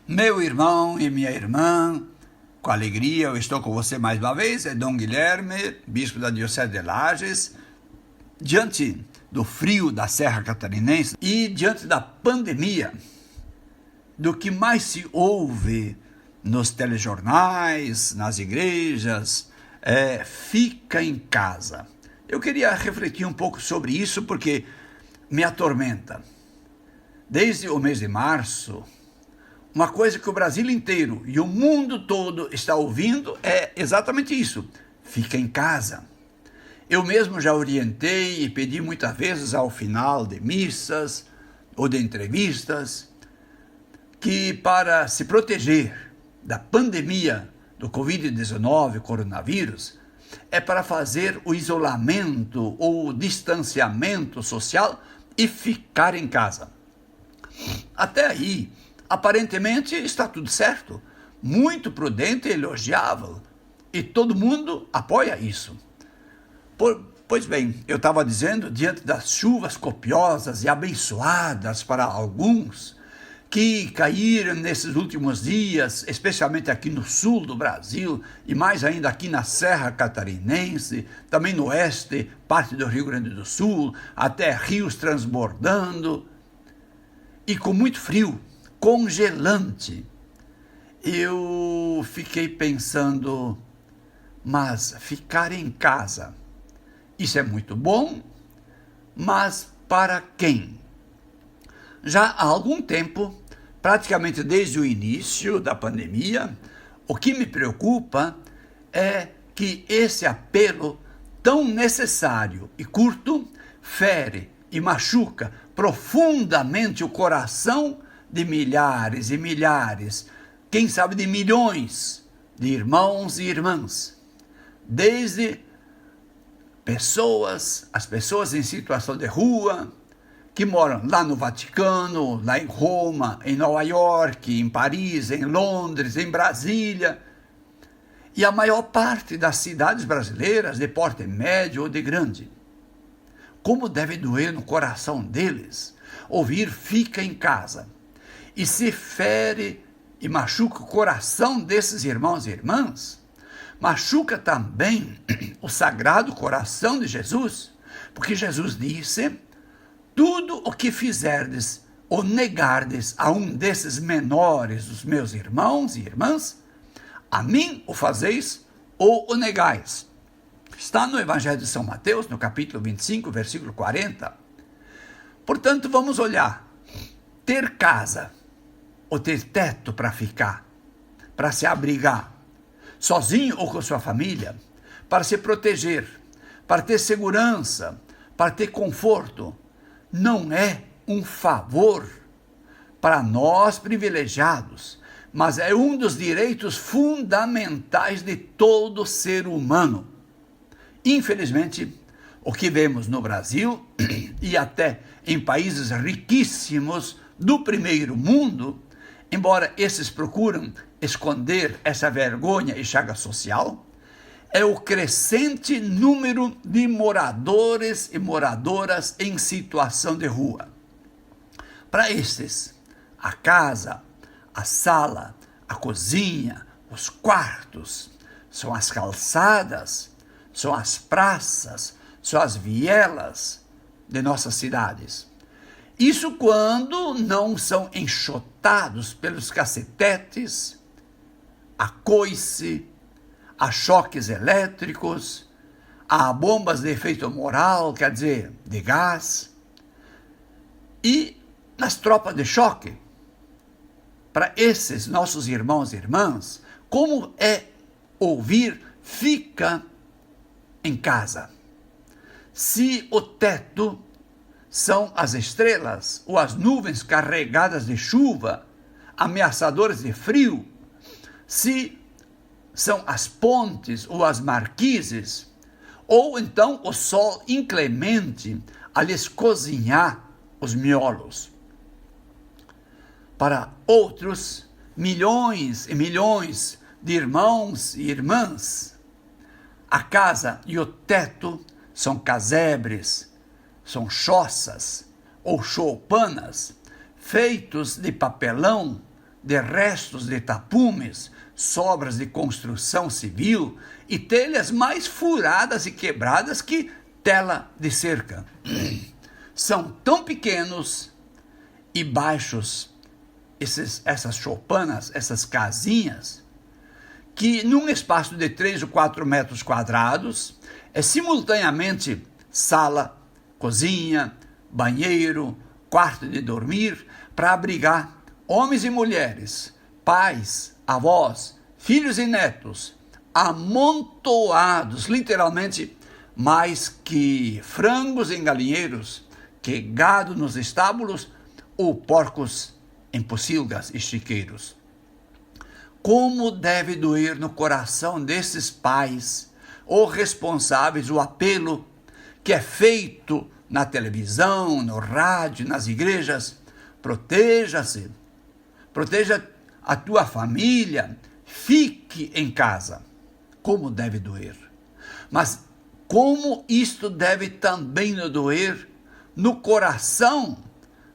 Meu irmão e minha irmã, com alegria eu estou com você mais uma vez, é Dom Guilherme, bispo da Diocese de Lages, diante do frio da Serra Catarinense e diante da pandemia, do que mais se ouve nos telejornais, nas igrejas, fica em casa. Eu queria refletir um pouco sobre isso porque me atormenta. Desde o mês de março, uma coisa que o Brasil inteiro e o mundo todo está ouvindo é exatamente isso: fica em casa. Eu mesmo já orientei e pedi muitas vezes ao final de missas ou de entrevistas que para se proteger da pandemia do Covid-19, coronavírus, é para fazer o isolamento ou o distanciamento social e ficar em casa. Até aí, aparentemente está tudo certo, muito prudente e elogiável, e todo mundo apoia isso. Pois bem, eu estava dizendo, diante das chuvas copiosas e abençoadas para alguns, que caíram nesses últimos dias, especialmente aqui no sul do Brasil, e mais ainda aqui na Serra Catarinense, também no oeste, parte do Rio Grande do Sul, até rios transbordando, e com muito frio, congelante. Eu fiquei pensando, mas ficar em casa, isso é muito bom, mas para quem? Já há algum tempo, praticamente desde o início da pandemia, o que me preocupa é que esse apelo tão necessário e curto fere e machuca profundamente o coração de milhares e milhares, quem sabe de milhões de irmãos e irmãs, desde as pessoas em situação de rua, que moram lá no Vaticano, lá em Roma, em Nova York, em Paris, em Londres, em Brasília, e a maior parte das cidades brasileiras de porte médio ou de grande. Como deve doer no coração deles ouvir "fica em casa", e se fere e machuca o coração desses irmãos e irmãs, machuca também o Sagrado Coração de Jesus, porque Jesus disse: tudo o que fizerdes ou negardes a um desses menores dos meus irmãos e irmãs, a mim o fazeis ou o negais. Está no Evangelho de São Mateus, no capítulo 25, versículo 40. Portanto, vamos olhar. Ter casa, ou ter teto para ficar, para se abrigar, sozinho ou com sua família, para se proteger, para ter segurança, para ter conforto, não é um favor para nós privilegiados, mas é um dos direitos fundamentais de todo ser humano. Infelizmente, o que vemos no Brasil e até em países riquíssimos do primeiro mundo, embora esses procuram esconder essa vergonha e chaga social, é o crescente número de moradores e moradoras em situação de rua. Para estes, a casa, a sala, a cozinha, os quartos, são as calçadas, são as praças, são as vielas de nossas cidades. Isso quando não são enxotados pelos cacetetes, a coice, a choques elétricos, a bombas de efeito moral, quer dizer, de gás, e nas tropas de choque. Para esses nossos irmãos e irmãs, como é ouvir "fica em casa"? Se o teto são as estrelas ou as nuvens carregadas de chuva, ameaçadoras de frio, se são as pontes ou as marquises, ou então o sol inclemente a lhes cozinhar os miolos. Para outros, milhões e milhões de irmãos e irmãs, a casa e o teto são casebres, são choças ou choupanas, feitos de papelão, de restos de tapumes, sobras de construção civil e telhas mais furadas e quebradas que tela de cerca. São tão pequenos e baixos essas choupanas, essas casinhas, que num espaço de 3 ou 4 metros quadrados é simultaneamente sala, cozinha, banheiro, quarto de dormir, para abrigar homens e mulheres, pais, avós, filhos e netos, amontoados, literalmente, mais que frangos em galinheiros, que gado nos estábulos ou porcos em pocilgas e chiqueiros. Como deve doer no coração desses pais ou responsáveis o apelo que é feito na televisão, no rádio, nas igrejas: proteja-se, proteja a tua família, fique em casa. Como deve doer. Mas como isto deve também doer no coração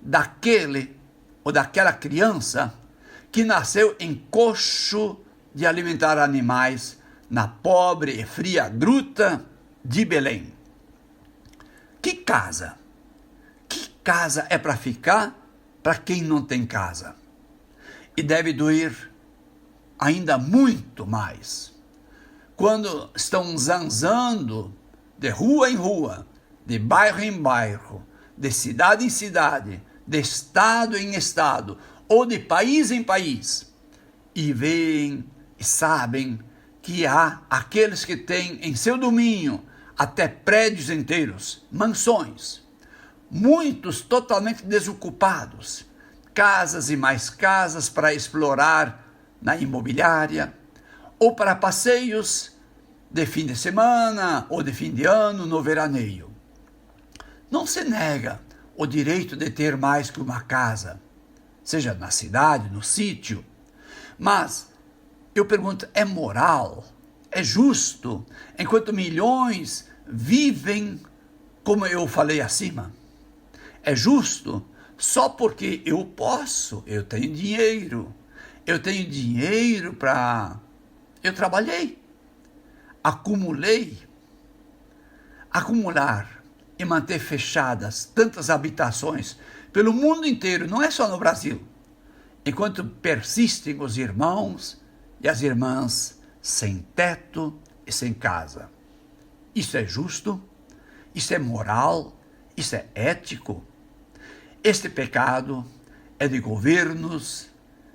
daquele ou daquela criança que nasceu em coxo de alimentar animais na pobre e fria gruta de Belém. Que casa é para ficar para quem não tem casa? E deve doer ainda muito mais quando estão zanzando de rua em rua, de bairro em bairro, de cidade em cidade, de estado em estado, ou de país em país, e veem e sabem que há aqueles que têm em seu domínio até prédios inteiros, mansões, muitos totalmente desocupados, casas e mais casas para explorar na imobiliária, ou para passeios de fim de semana ou de fim de ano no veraneio. Não se nega o direito de ter mais que uma casa, seja na cidade, no sítio, mas eu pergunto, é moral, é justo, enquanto milhões vivem como eu falei acima? É justo só porque eu posso, eu tenho dinheiro para... Eu trabalhei, acumulei. Acumular e manter fechadas tantas habitações pelo mundo inteiro, não é só no Brasil, enquanto persistem os irmãos e as irmãs sem teto e sem casa. Isso é justo? Isso é moral? Isso é ético? Este pecado é de governos,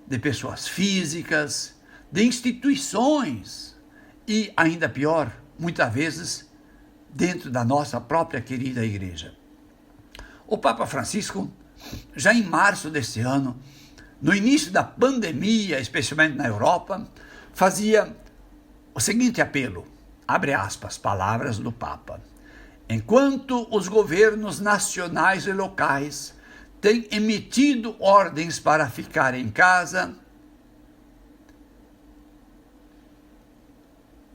de pessoas físicas, de instituições e, ainda pior, muitas vezes, dentro da nossa própria querida igreja. O Papa Francisco, já em março deste ano, no início da pandemia, especialmente na Europa, fazia o seguinte apelo, abre aspas, palavras do Papa: enquanto os governos nacionais e locais têm emitido ordens para ficar em casa,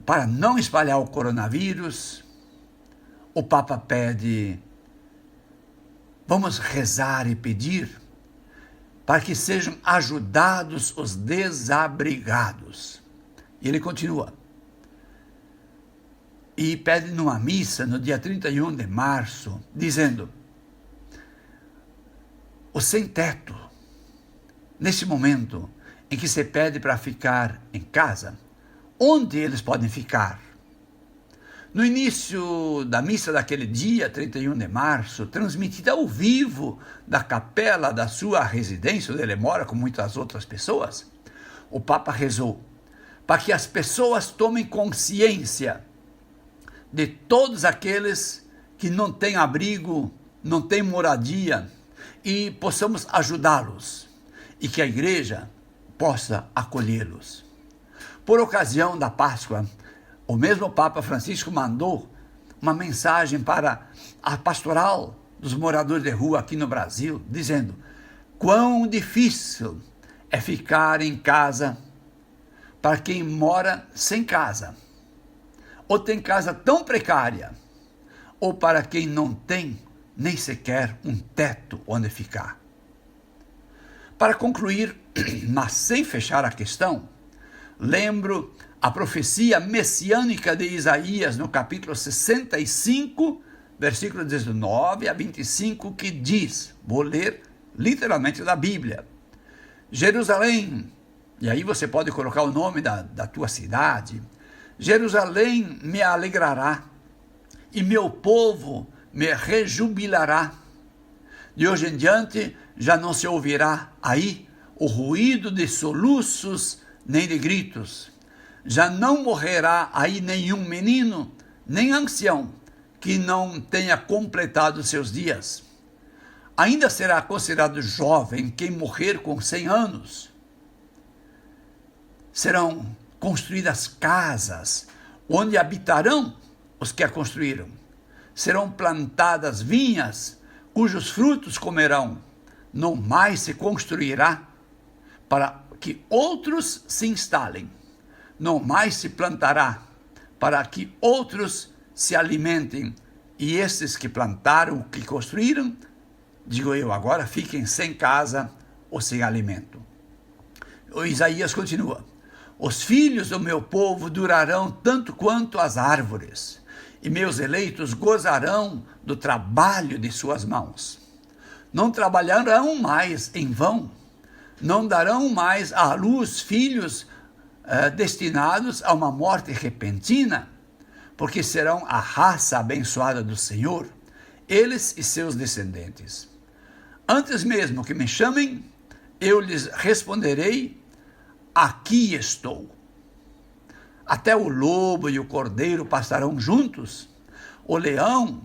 para não espalhar o coronavírus, o Papa pede, vamos rezar e pedir para que sejam ajudados os desabrigados. E ele continua, e pede numa missa no dia 31 de março, dizendo, o sem-teto, nesse momento em que se pede para ficar em casa, onde eles podem ficar? No início da missa daquele dia, 31 de março, transmitida ao vivo da capela da sua residência, onde ele mora com muitas outras pessoas, o Papa rezou para que as pessoas tomem consciência de todos aqueles que não têm abrigo, não têm moradia, e possamos ajudá-los, e que a igreja possa acolhê-los. Por ocasião da Páscoa, o mesmo Papa Francisco mandou uma mensagem para a pastoral dos moradores de rua aqui no Brasil, dizendo, quão difícil é ficar em casa para quem mora sem casa, ou tem casa tão precária, ou para quem não tem nem sequer um teto onde ficar. Para concluir, mas sem fechar a questão, lembro a profecia messiânica de Isaías no capítulo 65, versículo 19 a 25, que diz, vou ler literalmente da Bíblia: Jerusalém, e aí você pode colocar o nome da tua cidade, Jerusalém me alegrará, e meu povo me rejubilará. De hoje em diante já não se ouvirá aí o ruído de soluços nem de gritos. Já não morrerá aí nenhum menino, nem ancião, que não tenha completado seus dias. Ainda será considerado jovem quem morrer com 100 anos. Serão construídas casas, onde habitarão os que a construíram. Serão plantadas vinhas, cujos frutos comerão. Não mais se construirá para que outros se instalem. Não mais se plantará para que outros se alimentem. E esses que plantaram, que construíram, digo eu agora, fiquem sem casa ou sem alimento. O Isaías continua: os filhos do meu povo durarão tanto quanto as árvores, e meus eleitos gozarão do trabalho de suas mãos. Não trabalharão mais em vão, não darão mais à luz filhos destinados a uma morte repentina, porque serão a raça abençoada do Senhor, eles e seus descendentes. Antes mesmo que me chamem, eu lhes responderei: aqui estou. Até o lobo e o cordeiro passarão juntos, o leão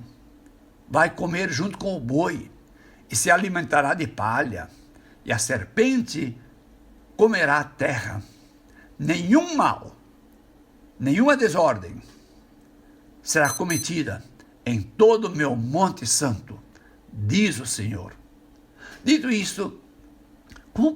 vai comer junto com o boi, e se alimentará de palha, e a serpente comerá a terra. Nenhum mal, nenhuma desordem será cometida em todo o meu monte santo, diz o Senhor. Dito isto, como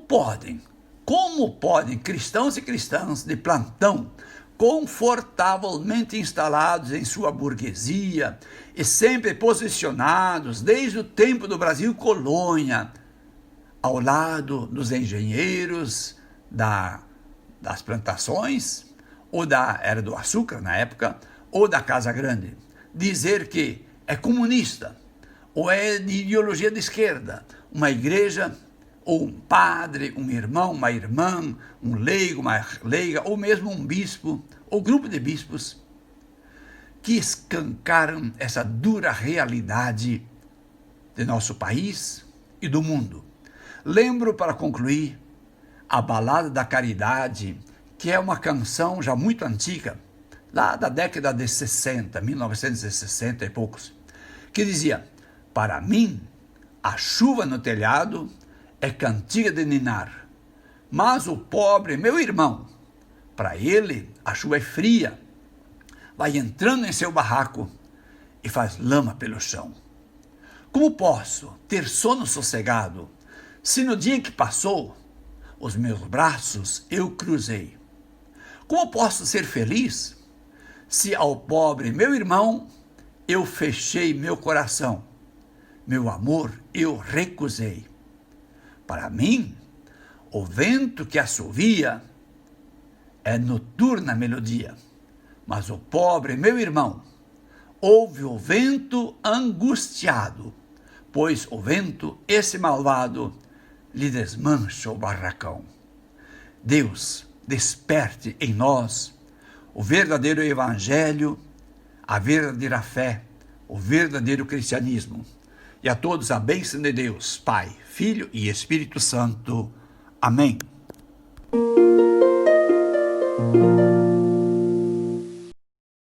podem cristãos e cristãs de plantão, confortavelmente instalados em sua burguesia e sempre posicionados desde o tempo do Brasil colônia, ao lado dos engenheiros das plantações, ou da era do açúcar na época, ou da Casa Grande, dizer que é comunista, ou é de ideologia de esquerda, uma igreja, ou um padre, um irmão, uma irmã, um leigo, uma leiga, ou mesmo um bispo, ou grupo de bispos, que escancaram essa dura realidade de nosso país e do mundo. Lembro, para concluir, a Balada da Caridade, que é uma canção já muito antiga, lá da década de 60, 1960 e poucos, que dizia: para mim, a chuva no telhado é cantiga de ninar, mas o pobre, meu irmão, para ele a chuva é fria, vai entrando em seu barraco e faz lama pelo chão. Como posso ter sono sossegado, se no dia que passou, os meus braços eu cruzei? Como posso ser feliz, se ao pobre meu irmão eu fechei meu coração, meu amor eu recusei? Para mim, o vento que assovia é noturna melodia, mas o pobre meu irmão ouve o vento angustiado, pois o vento, esse malvado, lhe desmancha o barracão. Deus, desperte em nós o verdadeiro evangelho, a verdadeira fé, o verdadeiro cristianismo. E a todos a bênção de Deus, Pai, Filho e Espírito Santo. Amém.